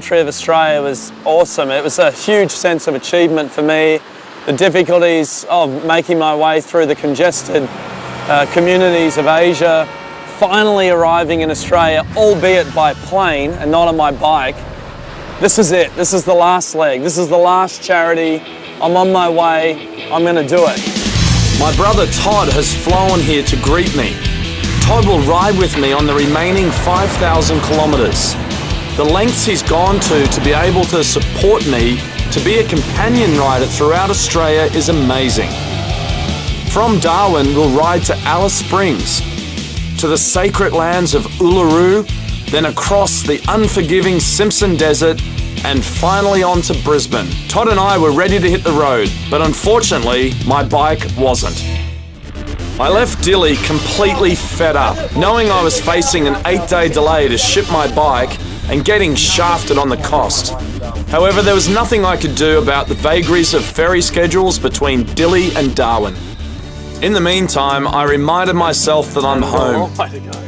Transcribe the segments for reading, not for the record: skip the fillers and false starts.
country of Australia was awesome. It was a huge sense of achievement for me. The difficulties of making my way through the congested communities of Asia, finally arriving in Australia, albeit by plane and not on my bike. This is it. This is the last leg. This is the last charity. I'm on my way. I'm going to do it. My brother Todd has flown here to greet me. Todd will ride with me on the remaining 5,000 kilometres. The lengths he's gone to be able to support me, to be a companion rider throughout Australia is amazing. From Darwin, we'll ride to Alice Springs, to the sacred lands of Uluru, then across the unforgiving Simpson Desert, and finally on to Brisbane. Todd and I were ready to hit the road, but unfortunately, my bike wasn't. I left Dili completely fed up, knowing I was facing an 8-day delay to ship my bike and getting shafted on the cost. However, there was nothing I could do about the vagaries of ferry schedules between Dili and Darwin. In the meantime, I reminded myself that I'm home.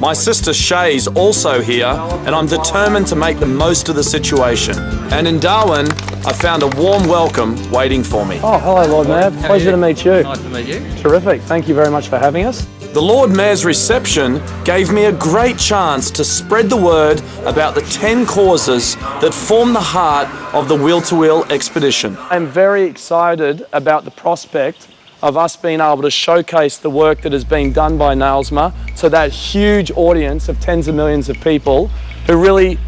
My sister Shay's also here, and I'm determined to make the most of the situation. And in Darwin, I found a warm welcome waiting for me. Oh, hello, Lord Mayor. Pleasure to meet you. Nice to meet you. Terrific. Thank you very much for having us. The Lord Mayor's reception gave me a great chance to spread the word about the 10 causes that form the heart of the Wheel-to-Wheel expedition. I'm very excited about the prospect of us being able to showcase the work that has been done by NAILSMA to that huge audience of tens of millions of people who really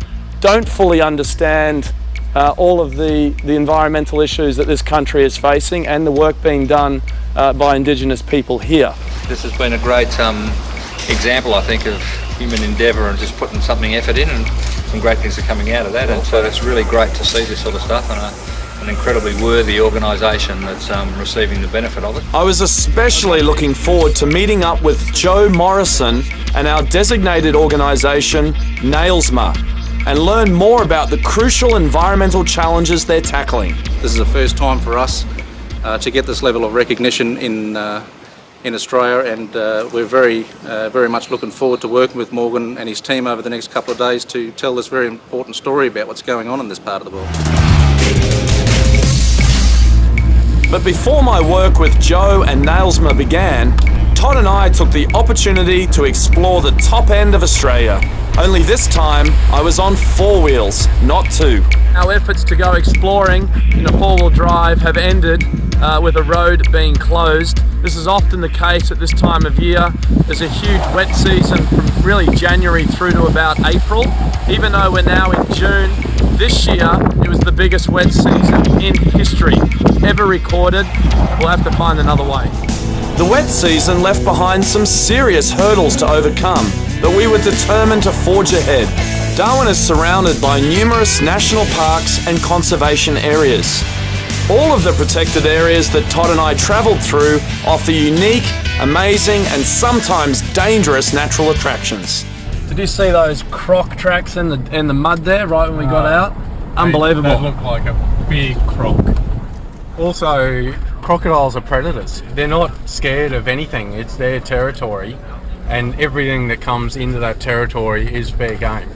don't fully understand all of the environmental issues that this country is facing and the work being done by Indigenous people here. This has been a great example, I think, of human endeavour and just putting something effort in, and some great things are coming out of that, and so it's really great to see this sort of stuff, and an incredibly worthy organisation that's receiving the benefit of it. I was especially looking forward to meeting up with Joe Morrison and our designated organisation, NAILSMA, and learn more about the crucial environmental challenges they're tackling. This is the first time for us to get this level of recognition in Australia, and we're very much looking forward to working with Morgan and his team over the next couple of days to tell this very important story about what's going on in this part of the world. But before my work with Joe and NAILSMA began, Todd and I took the opportunity to explore the top end of Australia. Only this time, I was on 4 wheels, not 2. Our efforts to go exploring in a 4-wheel drive have ended with a road being closed. This is often the case at this time of year. There's a huge wet season from really January through to about April. Even though we're now in June, this year it was the biggest wet season in history ever recorded. We'll have to find another way. The wet season left behind some serious hurdles to overcome, but we were determined to forge ahead. Darwin is surrounded by numerous national parks and conservation areas. All of the protected areas that Todd and I travelled through offer unique, amazing and sometimes dangerous natural attractions. Did you see those croc tracks in the mud there right when we got out? Unbelievable. That looked like a big croc. Also, crocodiles are predators. They're not scared of anything. It's their territory, and everything that comes into that territory is fair game.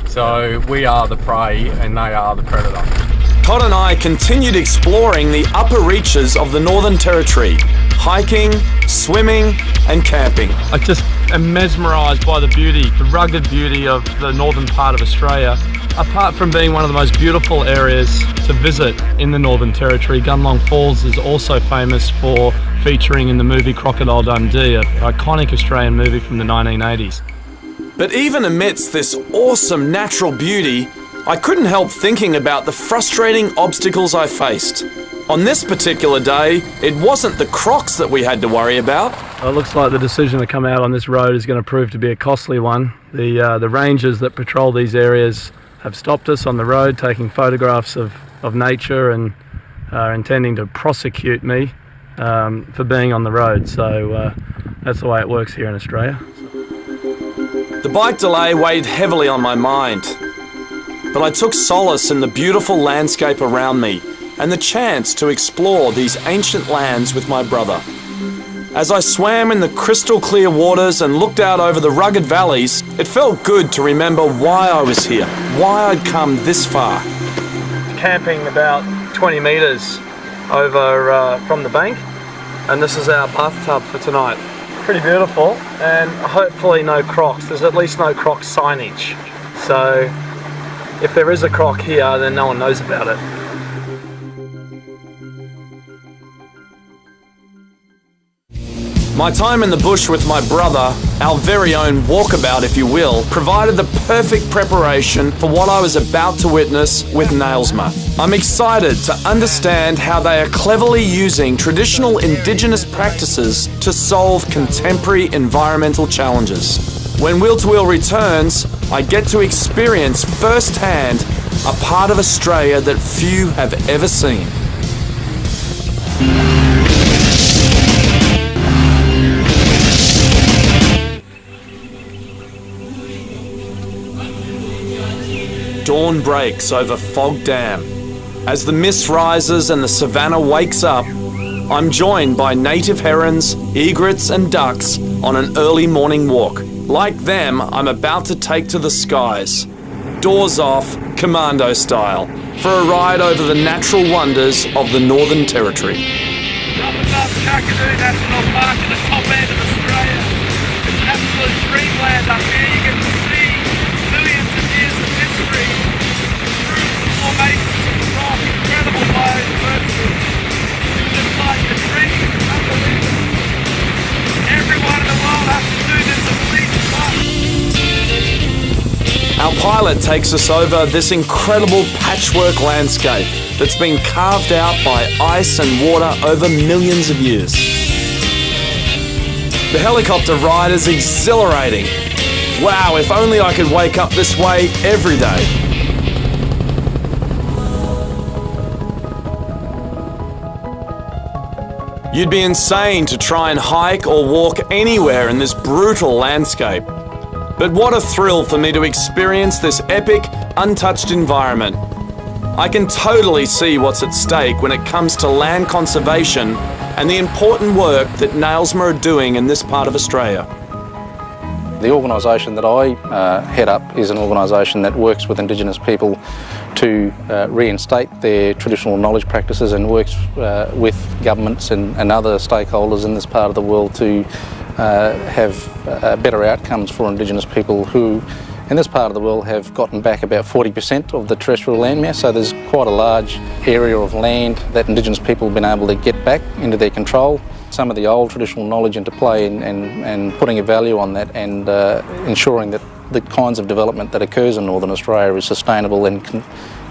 So we are the prey and they are the predator. Todd and I continued exploring the upper reaches of the Northern Territory, hiking, swimming and camping. I just am mesmerised by the beauty, the rugged beauty of the northern part of Australia. Apart from being one of the most beautiful areas to visit in the Northern Territory, Gunlong Falls is also famous for featuring in the movie Crocodile Dundee, an iconic Australian movie from the 1980s. But even amidst this awesome natural beauty, I couldn't help thinking about the frustrating obstacles I faced. On this particular day, it wasn't the crocs that we had to worry about. Well, it looks like the decision to come out on this road is going to prove to be a costly one. The rangers that patrol these areas have stopped us on the road, taking photographs of nature, and are intending to prosecute me for being on the road. So that's the way it works here in Australia. The bike delay weighed heavily on my mind, but I took solace in the beautiful landscape around me and the chance to explore these ancient lands with my brother. As I swam in the crystal clear waters and looked out over the rugged valleys, it felt good to remember why I was here, why I'd come this far. Camping about 20 metres over from the bank, and this is our bathtub for tonight. Pretty beautiful, and hopefully no crocs. There's at least no croc signage. So if there is a croc here, then no one knows about it. My time in the bush with my brother, our very own walkabout if you will, provided the perfect preparation for what I was about to witness with Nailsma. I'm excited to understand how they are cleverly using traditional Indigenous practices to solve contemporary environmental challenges. When Wheel to Wheel returns, I get to experience firsthand a part of Australia that few have ever seen. Dawn breaks over Fog Dam. As the mist rises and the savannah wakes up, I'm joined by native herons, egrets and ducks on an early morning walk. Like them, I'm about to take to the skies, doors off, commando style, for a ride over the natural wonders of the Northern Territory. Up above Kakadu National Park at the top end of Australia. It's absolute dreamland up here. You get to see millions of years of history through formations of rock, incredible loads, vertical. It's just like a dream. It's unbelievable. Everyone in the world has to do this at least once. Our pilot takes us over this incredible patchwork landscape that's been carved out by ice and water over millions of years. The helicopter ride is exhilarating. Wow, if only I could wake up this way every day. You'd be insane to try and hike or walk anywhere in this brutal landscape. But what a thrill for me to experience this epic, untouched environment. I can totally see what's at stake when it comes to land conservation and the important work that Nailsma are doing in this part of Australia. The organisation that I head up is an organisation that works with Indigenous people to reinstate their traditional knowledge practices and works with governments and other stakeholders in this part of the world to have better outcomes for Indigenous people who in this part of the world have gotten back about 40% of the terrestrial landmass, so there's quite a large area of land that Indigenous people have been able to get back into their control. Some of the old traditional knowledge into play and putting a value on that and ensuring that the kinds of development that occurs in Northern Australia is sustainable and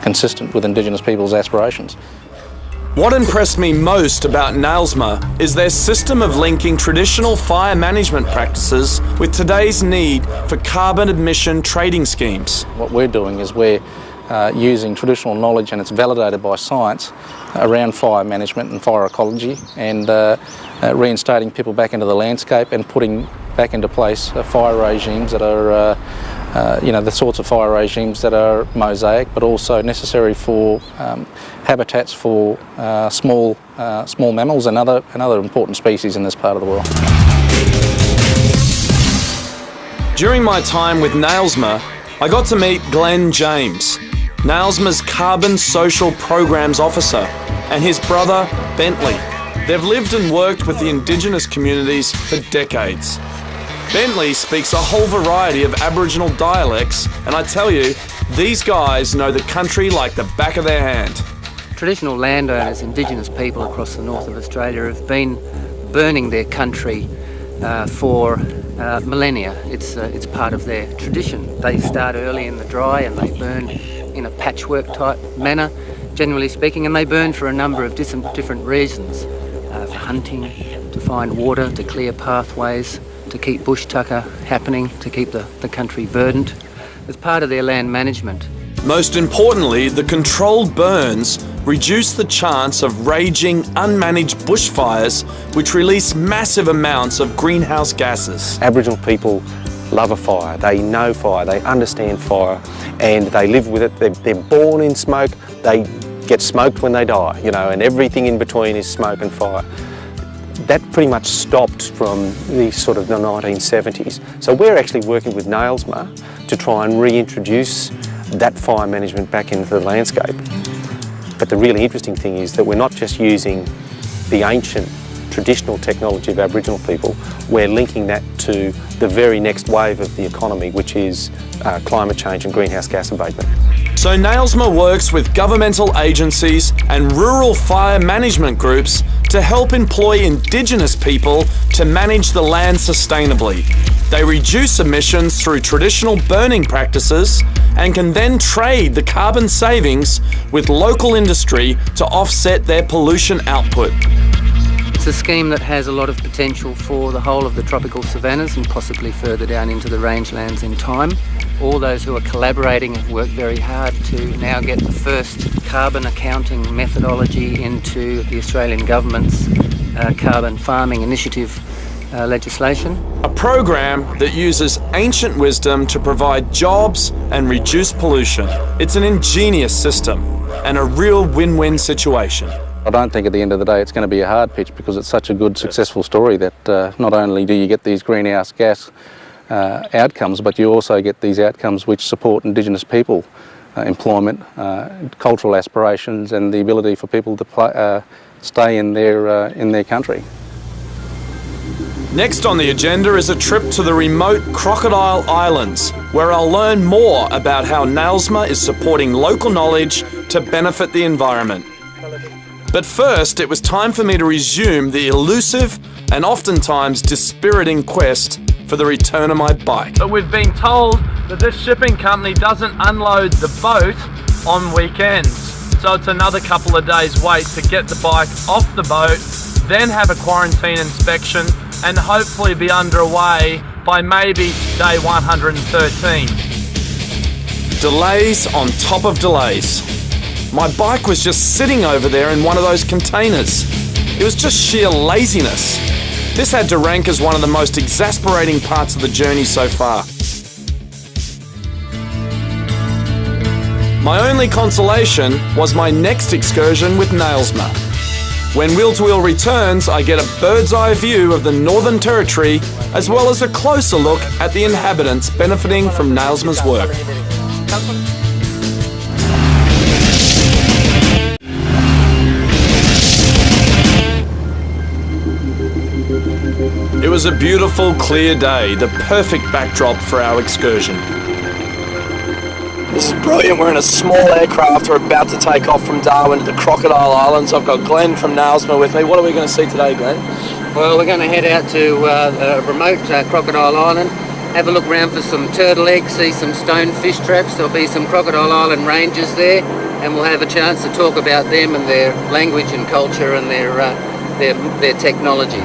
consistent with Indigenous people's aspirations. What impressed me most about Nailsma is their system of linking traditional fire management practices with today's need for carbon emission trading schemes. What we're doing is we're using traditional knowledge, and it's validated by science, around fire management and fire ecology, and reinstating people back into the landscape and putting back into place fire regimes that are the sorts of fire regimes that are mosaic but also necessary for habitats for small mammals and other important species in this part of the world. During my time with Nailsma, I got to meet Glenn James, Nailsma's Carbon Social Programs Officer, and his brother Bentley. They've lived and worked with the Indigenous communities for decades. Bentley speaks a whole variety of Aboriginal dialects, and I tell you, these guys know the country like the back of their hand. Traditional landowners, Indigenous people across the north of Australia have been burning their country for millennia. It's part of their tradition. They start early in the dry and they burn in a patchwork type manner, generally speaking, and they burn for a number of different reasons. For hunting, to find water, to clear pathways, to keep bush tucker happening, to keep the country verdant, as part of their land management. Most importantly, the controlled burns reduce the chance of raging, unmanaged bushfires which release massive amounts of greenhouse gases. Aboriginal people love a fire, they know fire, they understand fire, and they live with it. They're born in smoke, they get smoked when they die, and everything in between is smoke and fire. that pretty much stopped from the sort of the 1970s. So we're actually working with NAILSMA to try and reintroduce that fire management back into the landscape. But the really interesting thing is that we're not just using the ancient traditional technology of Aboriginal people, we're linking that to the very next wave of the economy, which is climate change and greenhouse gas abatement. So NAILSMA works with governmental agencies and rural fire management groups to help employ Indigenous people to manage the land sustainably. They reduce emissions through traditional burning practices and can then trade the carbon savings with local industry to offset their pollution output. It's a scheme that has a lot of potential for the whole of the tropical savannas and possibly further down into the rangelands in time. All those who are collaborating have worked very hard to now get the first carbon accounting methodology into the Australian government's carbon farming initiative legislation. A program that uses ancient wisdom to provide jobs and reduce pollution. It's an ingenious system and a real win-win situation. I don't think at the end of the day it's going to be a hard pitch, because it's such a good, successful story that not only do you get these greenhouse gas outcomes, but you also get these outcomes which support Indigenous people, employment, cultural aspirations, and the ability for people to stay in their country. Next on the agenda is a trip to the remote Crocodile Islands, where I'll learn more about how NAILSMA is supporting local knowledge to benefit the environment. But first, it was time for me to resume the elusive and oftentimes dispiriting quest for the return of my bike. But we've been told that this shipping company doesn't unload the boat on weekends. So it's another couple of days wait to get the bike off the boat, then have a quarantine inspection, and hopefully be underway by maybe day 113. Delays on top of delays. My bike was just sitting over there in one of those containers. It was just sheer laziness. This had to rank as one of the most exasperating parts of the journey so far. My only consolation was my next excursion with NAILSMA. When Wheel to Wheel returns, I get a bird's eye view of the Northern Territory, as well as a closer look at the inhabitants benefiting from NAILSMA's work. It was a beautiful, clear day, the perfect backdrop for our excursion. This is brilliant. We're in a small aircraft. We're about to take off from Darwin to the Crocodile Islands. I've got Glenn from NAILSMA with me. What are we going to see today, Glenn? Well, we're going to head out to a remote Crocodile Island, have a look around for some turtle eggs, see some stone fish traps. There'll be some Crocodile Island rangers there, and we'll have a chance to talk about them and their language and culture and their technology.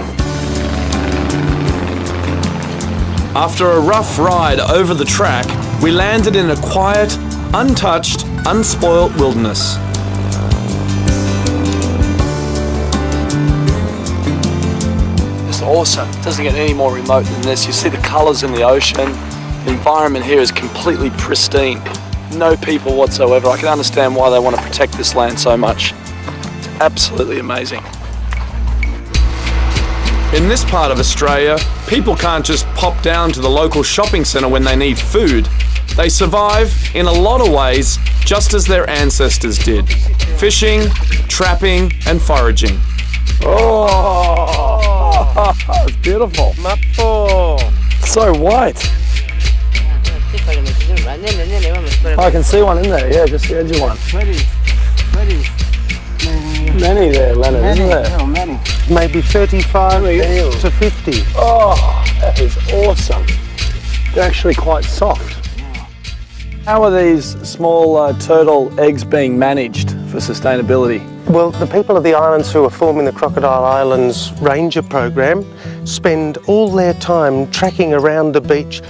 After a rough ride over the track, we landed in a quiet, untouched, unspoilt wilderness. It's awesome. It doesn't get any more remote than this. You see the colours in the ocean. The environment here is completely pristine. No people whatsoever. I can understand why they want to protect this land so much. It's absolutely amazing. In this part of Australia, people can't just pop down to the local shopping centre when they need food. They survive, in a lot of ways, just as their ancestors did. Fishing, trapping and foraging. Oh, it's beautiful. So white. I can see one in there, yeah, just the edge of one. Many there, Leonard, isn't there? Oh, many. Maybe 35 to 50. Oh, that is awesome. They're actually quite soft. How are these small turtle eggs being managed for sustainability? Well, the people of the islands who are forming the Crocodile Islands Ranger program spend all their time tracking around the beach,